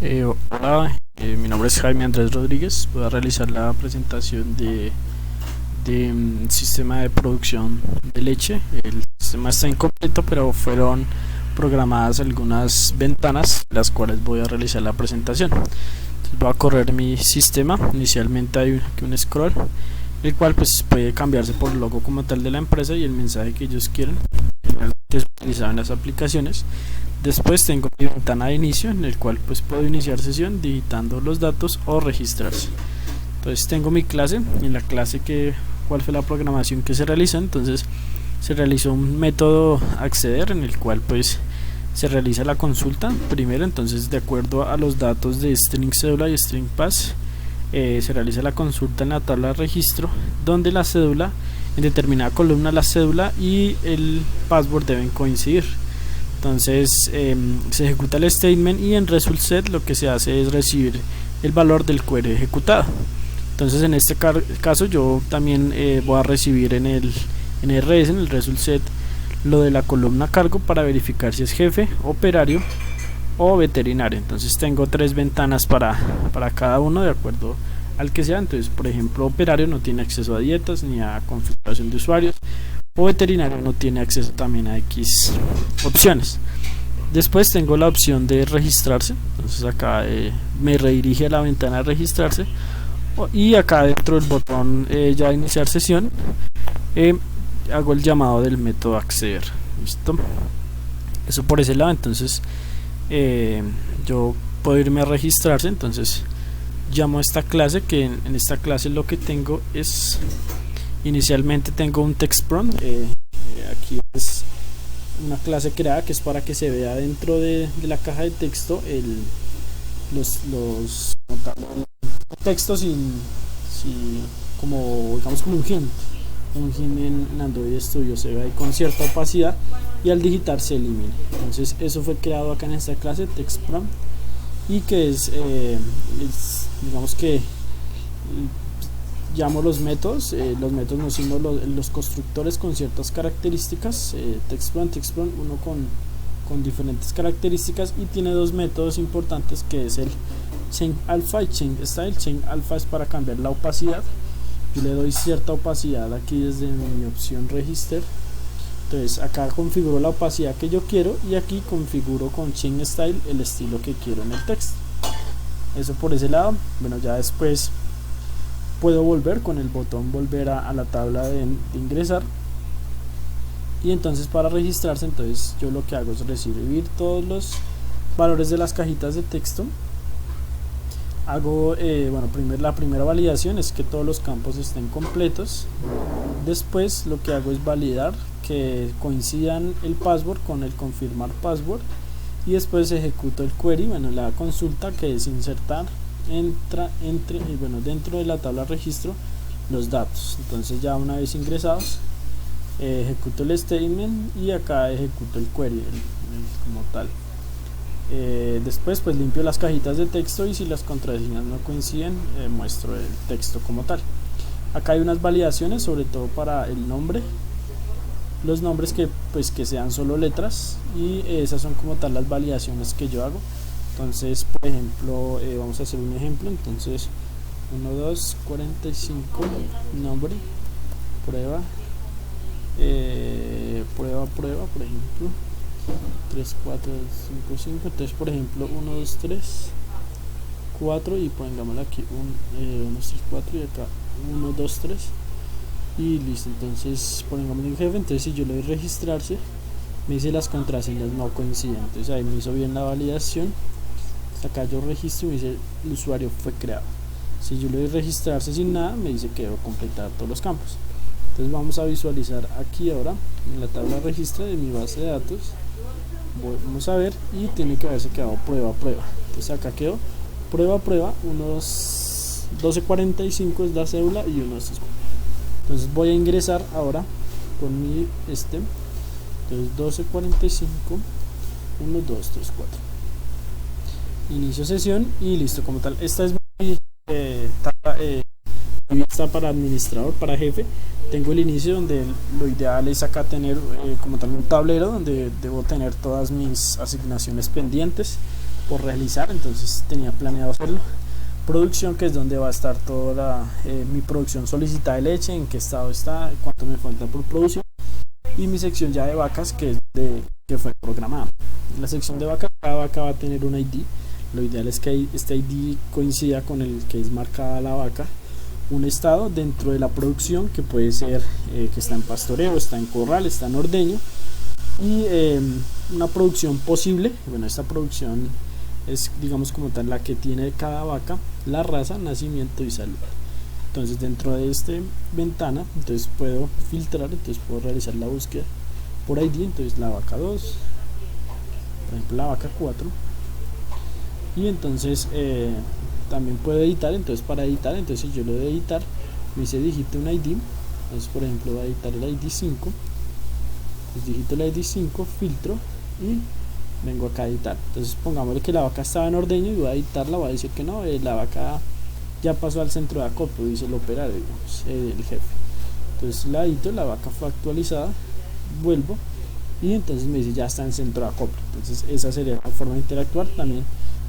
Hola, mi nombre es Jaime Andrés Rodríguez. Voy a realizar la presentación de sistema de producción de leche. El sistema está incompleto, pero fueron programadas algunas ventanas, las cuales voy a realizar la presentación. Entonces voy a correr mi sistema. Inicialmente hay aquí un scroll, el cual pues puede cambiarse por el logo como tal de la empresa y el mensaje que ellos quieran. Generalmente es utilizado en las aplicaciones. Después tengo mi ventana de inicio, en el cual pues puedo iniciar sesión digitando los datos o registrarse. Entonces tengo mi clase, en la clase cuál fue la programación que se realizó. Entonces se realizó un método acceder, en el cual pues se realiza la consulta primero. Entonces, de acuerdo a los datos de string cédula y string pass, se realiza la consulta en la tabla de registro, donde la cédula, en determinada columna, la cédula y el password deben coincidir. Entonces se ejecuta el statement y en result set lo que se hace es recibir el valor del query ejecutado. Entonces en este caso yo también voy a recibir en el RS, en el result set, lo de la columna cargo para verificar si es jefe, operario o veterinario. Entonces tengo tres ventanas para cada uno de acuerdo al que sea. Entonces, por ejemplo, operario no tiene acceso a dietas ni a configuración de usuarios, o veterinario no tiene acceso también a X opciones. Después tengo la opción de registrarse. Entonces acá me redirige a la ventana de registrarse, y acá dentro del botón ya iniciar sesión hago el llamado del método acceder. Listo, eso por ese lado. Entonces yo puedo irme a registrarse. Entonces llamo a esta clase, que en esta clase lo que tengo es, inicialmente tengo un text prompt. Aquí es una clase creada que es para que se vea dentro de la caja de texto los textos como digamos como un GIMP en Android Studio se ve ahí con cierta opacidad, y al digitar se elimina. Entonces eso fue creado acá en esta clase text prompt, y que es digamos que llamo los métodos no sino los constructores con ciertas características. text prompt, uno con diferentes características, y tiene dos métodos importantes, que es el change alpha y change style. Change alpha es para cambiar la opacidad. Yo le doy cierta opacidad aquí desde mi opción register. Entonces acá configuro la opacidad que yo quiero, y aquí configuro con change style el estilo que quiero en el texto. Eso por ese lado. Bueno, ya después puedo volver con el botón volver a la tabla de ingresar, y entonces para registrarse, entonces yo lo que hago es recibir todos los valores de las cajitas de texto. Hago la primera validación es que todos los campos estén completos. Después lo que hago es validar que coincidan el password con el confirmar password, y después ejecuto el query, la consulta, que es insertar dentro de la tabla registro los datos. Entonces ya una vez ingresados, ejecuto el statement, y acá ejecuto el query como tal. Después pues limpio las cajitas de texto, y si las contraseñas no coinciden, muestro el texto como tal. Acá hay unas validaciones, sobre todo para el nombre, los nombres que sean solo letras, y esas son como tal las validaciones que yo hago. Entonces, por ejemplo, vamos a hacer un ejemplo. Entonces 1, 2, 45, nombre, prueba, prueba, por ejemplo 3, 4, 5, 5. Entonces, por ejemplo, 1, 2, 3, 4, y pongámosle aquí 1, 2, 3, 4, y acá 1, 2, 3, y listo. Entonces pongámosle un jefe. Entonces si yo le doy registrarse, me dice las contraseñas no coinciden. Entonces ahí me hizo bien la validación. Acá yo registro y me dice el usuario fue creado. Si yo le doy registrarse sin nada, me dice que debo completar todos los campos. Entonces vamos a visualizar aquí ahora en la tabla registro de mi base de datos. Vamos a ver, y tiene que haberse quedado prueba. Entonces acá quedó prueba, unos 1245 es la cédula y uno es. Entonces voy a ingresar ahora con mi entonces 1245 1, 2, 3, 4, inicio sesión, y listo. Como tal, esta es mi vista para administrador, para jefe. Tengo el inicio, donde lo ideal es acá tener como tal un tablero donde debo tener todas mis asignaciones pendientes. por realizar, entonces tenía planeado hacerlo. Producción, que es donde va a estar toda mi producción solicitada de leche, en qué estado está, cuánto me falta por producción, y mi sección ya de vacas, que es que fue programada. En la sección de vacas, cada vaca va a tener un ID. Lo ideal es que este ID coincida con el que es marcada la vaca, un estado dentro de la producción, que puede ser que está en pastoreo, está en corral, está en ordeño, y una producción posible. Bueno, esta producción es, digamos, como tal, la que tiene cada vaca, la raza, nacimiento y salud. Entonces dentro de esta ventana, entonces puedo filtrar, entonces puedo realizar la búsqueda por ID, entonces la vaca 2, por ejemplo la vaca 4, y entonces también puedo editar. Entonces para editar, entonces yo lo de editar, me dice digite un ID, entonces por ejemplo voy a editar el ID 5, pues digito el ID 5, filtro y vengo acá a editar. Entonces pongámosle que la vaca estaba en ordeño y voy a editarla, voy a decir que no, la vaca ya pasó al centro de acopio, dice el operario, digamos, el jefe. Entonces la edito, la vaca fue actualizada, vuelvo y entonces me dice ya está en centro de acopio. Entonces esa sería la forma de interactuar. También,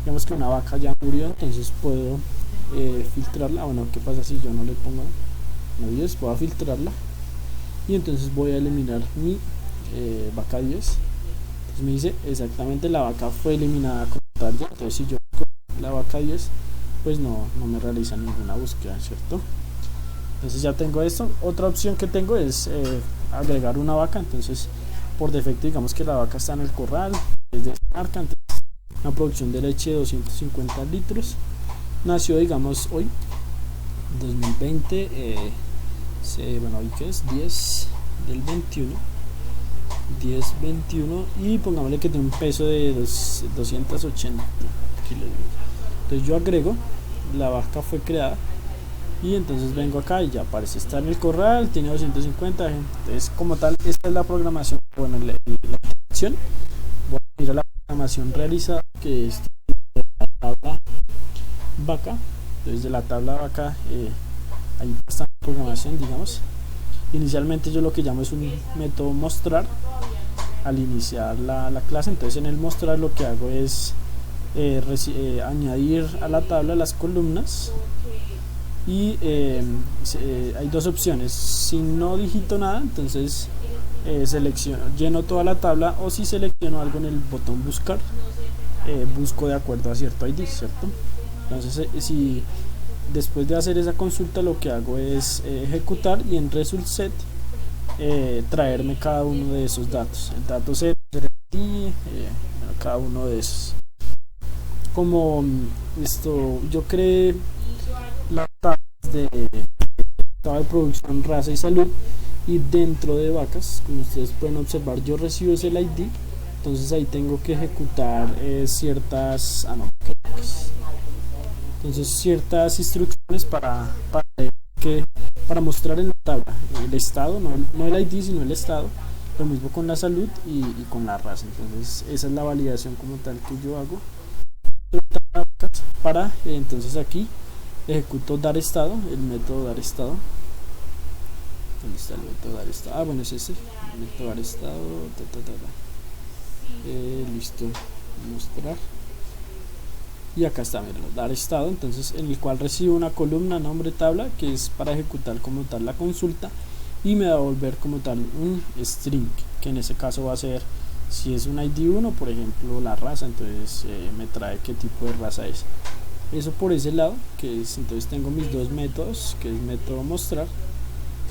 digamos que una vaca ya murió, entonces puedo filtrarla. Bueno, ¿qué pasa si yo no le pongo no 10? Puedo filtrarla y entonces voy a eliminar mi vaca 10. Entonces me dice exactamente la vaca fue eliminada como tal ya. Entonces si yo la vaca 10, pues no me realiza ninguna búsqueda, ¿cierto? Entonces ya tengo esto. Otra opción que tengo es agregar una vaca. Entonces por defecto, digamos que la vaca está en el corral, es de marca, entonces una producción de leche de 250 litros, nació, digamos, hoy 2020, bueno, hoy que es 10 del 21, 10-21, y pongámosle que tiene un peso de 280 kilos. Entonces yo agrego, la vaca fue creada y entonces vengo acá y ya aparece, está en el corral, tiene 250. Entonces como tal, esta es la programación. Bueno, la opción, voy a ir a la programación realizada, que es la tabla vaca. Entonces de la tabla vaca ahí está la programación, digamos. Inicialmente yo lo que llamo es un método mostrar al iniciar la clase. Entonces en el mostrar lo que hago es añadir a la tabla las columnas, y hay dos opciones. Si no digito nada, entonces selecciono, lleno toda la tabla, o si selecciono algo en el botón buscar, busco de acuerdo a cierto ID, ¿cierto? Entonces si después de hacer esa consulta, lo que hago es ejecutar, y en result set traerme cada uno de esos datos. El dato set, cada uno de esos. Como esto, yo creé las tablas de producción, raza y salud, y dentro de vacas, como ustedes pueden observar, yo recibo ese ID. Entonces ahí tengo que ejecutar ciertas ciertas instrucciones para mostrar en la tabla el estado, no el ID sino el estado. Lo mismo con la salud y con la raza. Entonces esa es la validación como tal que yo hago para entonces aquí ejecuto dar estado, el método dar estado. ¿Dónde está el método dar estado? Bueno, es ese, el método dar estado. Listo, mostrar, y acá está, miren, dar estado. Entonces en el cual recibo una columna, nombre, tabla, que es para ejecutar como tal la consulta, y me va a volver como tal un string, que en ese caso va a ser, si es un ID 1, por ejemplo, la raza, entonces me trae qué tipo de raza es. Eso por ese lado, que es, entonces tengo mis dos métodos, que es método mostrar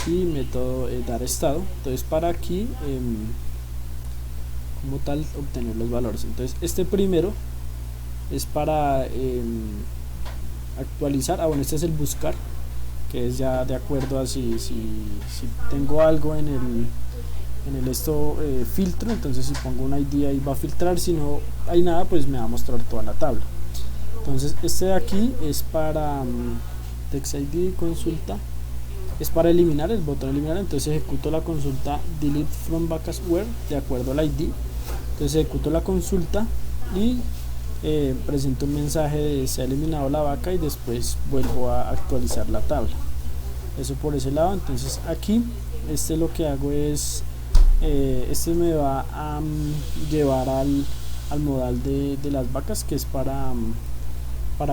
y método dar estado. Entonces para aquí como tal obtener los valores. Entonces este primero es para actualizar. Bueno, este es el buscar, que es ya de acuerdo a si tengo algo en el esto filtro. Entonces si pongo un ID ahí va a filtrar, si no hay nada pues me va a mostrar toda la tabla. Entonces este de aquí es para text ID consulta, es para eliminar, el botón eliminar. Entonces ejecuto la consulta delete from vacas where de acuerdo al ID. Entonces ejecuto la consulta y presento un mensaje de se ha eliminado la vaca, y después vuelvo a actualizar la tabla. Eso por ese lado. Entonces aquí lo que hago es este me va a llevar al modal de las vacas, que es para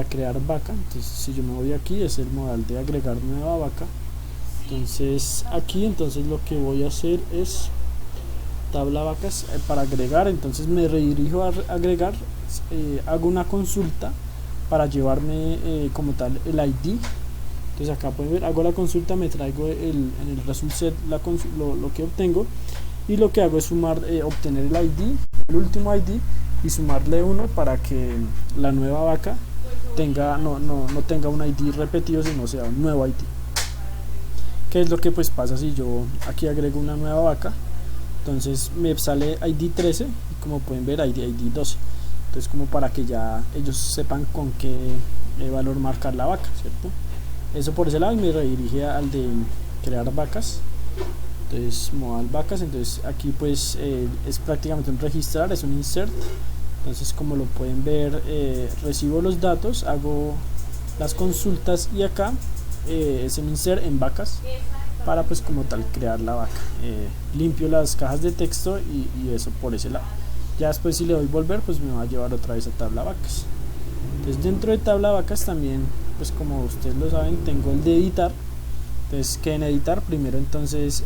crear vaca. Entonces si yo me voy aquí, es el modal de agregar nueva vaca. Entonces aquí, entonces lo que voy a hacer es tabla vacas para agregar. Entonces me redirijo a agregar, hago una consulta para llevarme como tal el ID. Entonces acá pueden ver, hago la consulta, me traigo en el result set lo que obtengo, y lo que hago es sumar, obtener el ID, el último ID, y sumarle 1 para que la nueva vaca tenga no tenga un ID repetido, sino sea un nuevo ID. ¿Qué es lo que pues pasa si yo aquí agrego una nueva vaca? Entonces me sale ID 13 y como pueden ver ID 12. Entonces como para que ya ellos sepan con qué valor marcar la vaca, ¿cierto? Eso por ese lado, y me redirige al de crear vacas. Entonces modal vacas, entonces aquí pues es prácticamente un registrar, es un insert. Entonces como lo pueden ver, recibo los datos, hago las consultas, y acá es un insert en vacas para pues como tal crear la vaca. Limpio las cajas de texto y eso por ese lado. Ya después si le doy volver, pues me va a llevar otra vez a tabla vacas. Entonces dentro de tabla vacas también, pues como ustedes lo saben, tengo el de editar. Entonces que en editar primero entonces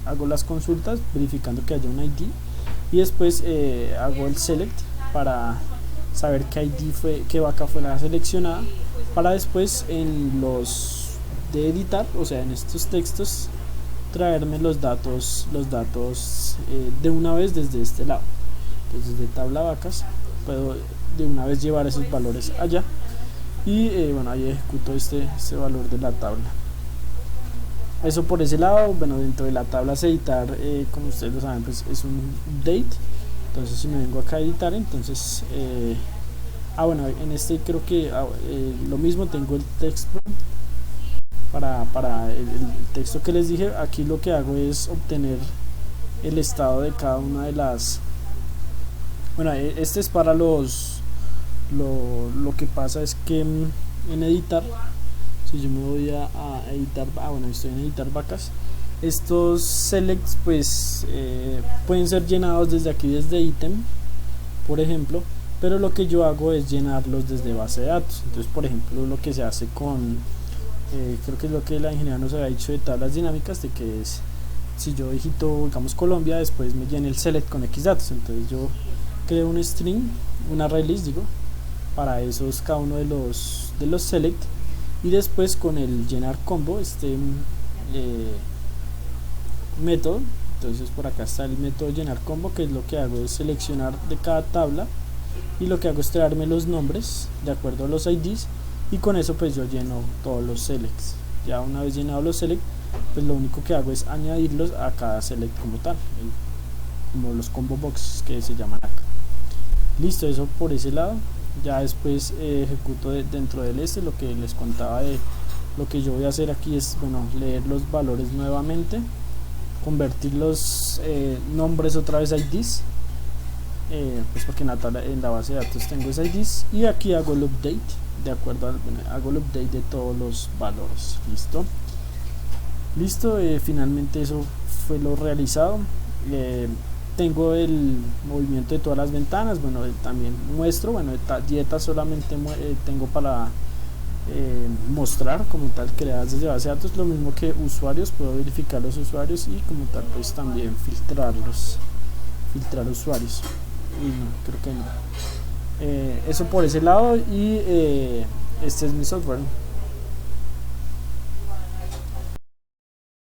hago las consultas verificando que haya un ID, y después hago el select para saber qué ID fue, qué vaca fue la seleccionada, para después en los de editar, o sea en estos textos, traerme los datos de una vez desde este lado. Entonces desde tabla vacas puedo de una vez llevar esos valores allá, y bueno, ahí ejecuto este valor de la tabla. Eso por ese lado. Bueno, dentro de la tabla de editar, como ustedes lo saben, pues es un update. Entonces si me vengo acá a editar, entonces bueno, en este creo que lo mismo, tengo el texto para el texto que les dije. Aquí lo que hago es obtener el estado de cada una de las, bueno, este es para los lo que pasa es que en editar, si yo me voy a editar, bueno, estoy en editar vacas, estos selects pues pueden ser llenados desde aquí, desde ítem, por ejemplo, pero lo que yo hago es llenarlos desde base de datos. Entonces, por ejemplo, lo que se hace con creo que es lo que la ingeniera nos había dicho de tablas dinámicas, de que es, si yo digito, digamos, Colombia, después me llene el select con X datos. Entonces yo creo un string, una array list, digo, para esos, cada uno de los select, y después con el llenar combo, este método. Entonces por acá está el método llenar combo, que es lo que hago es seleccionar de cada tabla, y lo que hago es traerme los nombres de acuerdo a los IDs, y con eso pues yo lleno todos los selects. Ya una vez llenado los select, pues lo único que hago es añadirlos a cada select como tal, como los combo boxes que se llaman acá. Listo, eso por ese lado. Ya después ejecuto dentro del lo que les contaba. De lo que yo voy a hacer aquí es, bueno, leer los valores nuevamente, convertir los nombres otra vez a IDs, pues porque en la base de datos tengo ese IDs, y aquí hago el update de acuerdo hago el update de todos los valores. Listo, finalmente eso fue lo realizado. Tengo el movimiento de todas las ventanas. Bueno, también muestro, bueno, dieta solamente tengo para mostrar como tal, creadas desde base de datos. Lo mismo que usuarios, puedo verificar los usuarios, y como tal pues también filtrar usuarios. Y no, creo que no. Eso por ese lado, y este es mi software.